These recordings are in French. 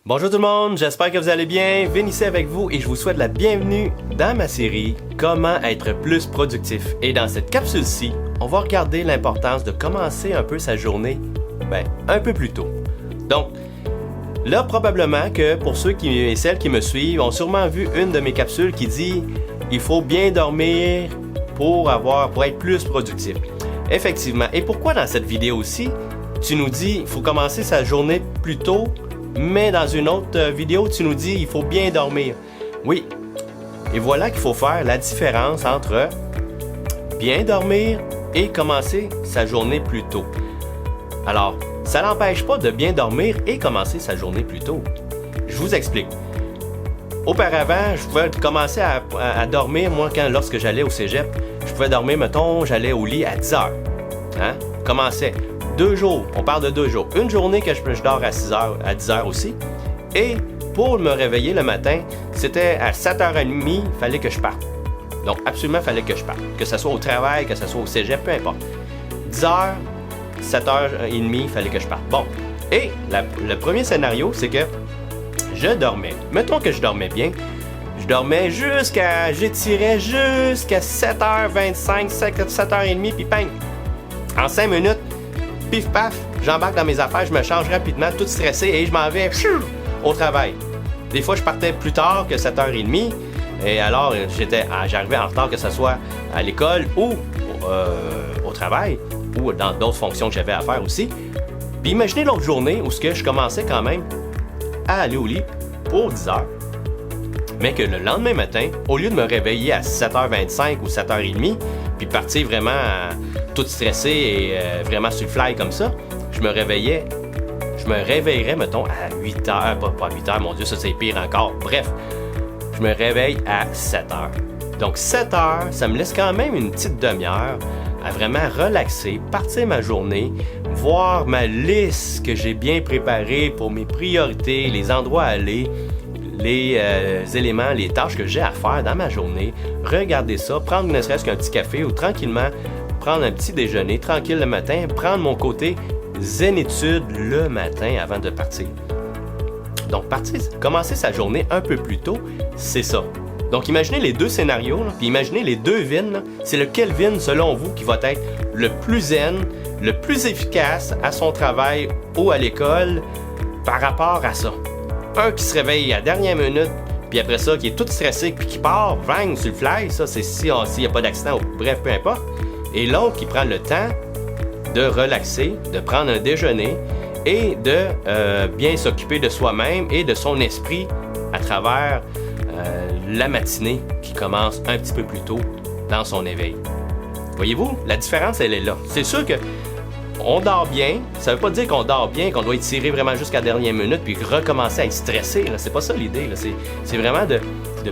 Bonjour tout le monde, j'espère que vous allez bien. Vin ici avec vous et je vous souhaite la bienvenue dans ma série Comment être plus productif. Et dans cette capsule-ci, on va regarder l'importance de commencer un peu sa journée un peu plus tôt. Donc, là probablement que pour ceux et celles qui me suivent ont sûrement vu une de mes capsules qui dit il faut bien dormir pour être plus productif. Effectivement. Et pourquoi dans cette vidéo aussi, tu nous dis il faut commencer sa journée plus tôt, mais dans une autre vidéo, tu nous dis il faut bien dormir. Oui. Et voilà qu'il faut faire la différence entre bien dormir et commencer sa journée plus tôt. Alors, ça n'empêche pas de bien dormir et commencer sa journée plus tôt. Je vous explique. Auparavant, je pouvais commencer à dormir, moi, lorsque j'allais au cégep, je pouvais dormir, mettons, j'allais au lit à 10 heures. Hein? Commençais 2 jours, on parle de 2 jours. Une journée que je dors à 6 heures, à 10 heures aussi. Et pour me réveiller le matin, c'était à 7h30, il fallait que je parte. Donc, absolument, il fallait que je parte. Que ce soit au travail, que ce soit au cégep, peu importe. 10 heures, 7h30, il fallait que je parte. Bon, et le premier scénario, c'est que je dormais. Mettons que je dormais bien. Je dormais j'étirais jusqu'à 7h25, 7h30, puis bang! En 5 minutes, pif paf, j'embarque dans mes affaires, je me change rapidement, tout stressé, et je m'en vais au travail. Des fois, je partais plus tard que 7h30, et alors j'arrivais en retard, que ce soit à l'école ou au travail, ou dans d'autres fonctions que j'avais à faire aussi. Puis imaginez l'autre journée où je commençais quand même à aller au lit pour 10 heures, mais que le lendemain matin, au lieu de me réveiller à 7h25 ou 7h30, puis partir vraiment tout stressé et vraiment sur le fly comme ça, je me réveillerais, mettons, à 8h, pas à 8h, mon Dieu, ça c'est pire encore. Bref, je me réveille à 7h. Donc 7h, ça me laisse quand même une petite demi-heure à vraiment relaxer, partir ma journée, voir ma liste que j'ai bien préparée pour mes priorités, les endroits à aller, les éléments, les tâches que j'ai à faire dans ma journée, regarder ça, prendre ne serait-ce qu'un petit café ou tranquillement prendre un petit déjeuner, tranquille le matin, prendre mon côté zénitude le matin avant de partir. Donc commencer sa journée un peu plus tôt, c'est ça. Donc imaginez les deux scénarios, puis imaginez les deux Vin, c'est lequel Vin selon vous qui va être le plus zen, le plus efficace à son travail ou à l'école par rapport à ça. Un qui se réveille à la dernière minute, puis après ça, qui est tout stressé, puis qui part, bang, sur le fly, ça c'est s'il n'y a pas d'accident, bref, peu importe. Et l'autre qui prend le temps de relaxer, de prendre un déjeuner et de bien s'occuper de soi-même et de son esprit à travers la matinée qui commence un petit peu plus tôt dans son éveil. Voyez-vous, la différence, elle est là. C'est sûr que on dort bien, ça veut pas dire qu'on dort bien, qu'on doit étirer vraiment jusqu'à la dernière minute puis recommencer à être stressé. Là. C'est pas ça l'idée. Là. C'est vraiment de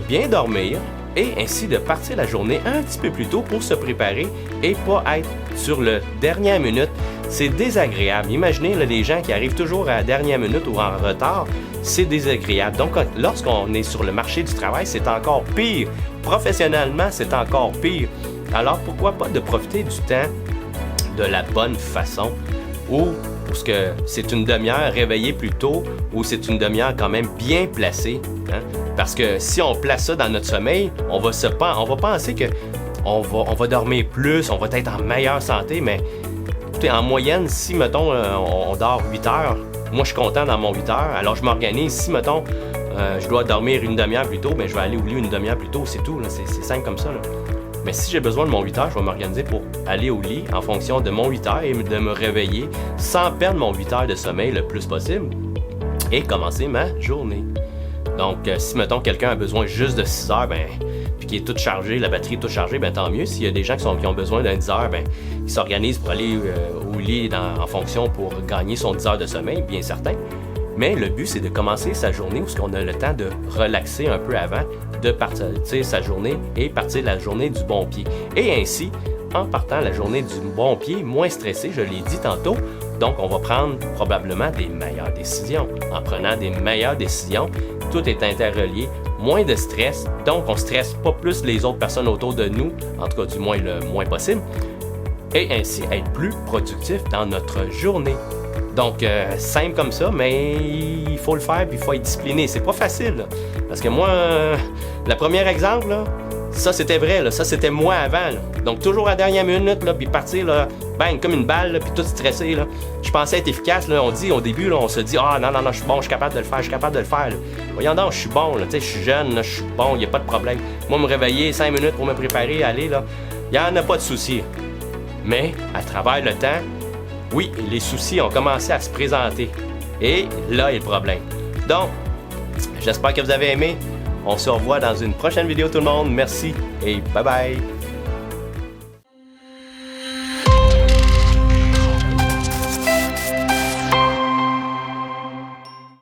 bien dormir et ainsi de partir la journée un petit peu plus tôt pour se préparer et pas être sur le dernière minute. C'est désagréable. Imaginez là, les gens qui arrivent toujours à la dernière minute ou en retard, c'est désagréable. Donc, lorsqu'on est sur le marché du travail, c'est encore pire. Professionnellement, c'est encore pire. Alors, pourquoi pas de profiter du temps de la bonne façon ou parce que c'est une demi-heure réveillée plus tôt ou c'est une demi-heure quand même bien placée. Hein? Parce que si on place ça dans notre sommeil, on va penser que on va dormir plus, on va être en meilleure santé, mais en moyenne, si, mettons, on dort 8 heures, moi, je suis content dans mon 8 heures, alors je m'organise. Si, mettons, je dois dormir une demi-heure plus tôt, ben, je vais aller au lit une demi-heure plus tôt, c'est tout. Là. C'est simple comme ça. Là. Mais si j'ai besoin de mon 8 heures, je vais m'organiser pour aller au lit en fonction de mon 8 heures et de me réveiller sans perdre mon 8 heures de sommeil le plus possible et commencer ma journée. Donc, si, mettons, quelqu'un a besoin juste de 6 heures, puis qui est tout chargé, la batterie est toute chargée, tant mieux. S'il y a des gens qui ont besoin d'un 10 heures, ils s'organisent pour aller au lit en fonction pour gagner son 10 heures de sommeil, bien certain. Mais le but, c'est de commencer sa journée où on a le temps de relaxer un peu avant, de partir sa journée et partir la journée du bon pied. Et ainsi, en partant la journée du bon pied, moins stressé, je l'ai dit tantôt, donc on va prendre probablement des meilleures décisions. En prenant des meilleures décisions, tout est interrelié, moins de stress, donc on ne stresse pas plus les autres personnes autour de nous, en tout cas du moins le moins possible, et ainsi être plus productif dans notre journée. Donc, simple comme ça, mais il faut le faire puis il faut être discipliné. C'est pas facile, là. Parce que moi, le premier exemple, là, ça c'était vrai, là, ça c'était moi avant. Là. Donc, toujours à la dernière minute, là, puis partir, là, bang, comme une balle, là, puis tout stressé. Là. Je pensais être efficace. Là, on dit au début, là, on se dit, ah non, je suis bon, je suis capable de le faire, je suis capable de le faire. Là. Voyons donc, je suis bon, là, je suis jeune, je suis bon, il n'y a pas de problème. Moi, me réveiller 5 minutes pour me préparer, aller, là, il n'y en a pas de souci. Mais, à travers le temps, oui, les soucis ont commencé à se présenter. Et là est le problème. Donc, j'espère que vous avez aimé. On se revoit dans une prochaine vidéo tout le monde. Merci et bye bye.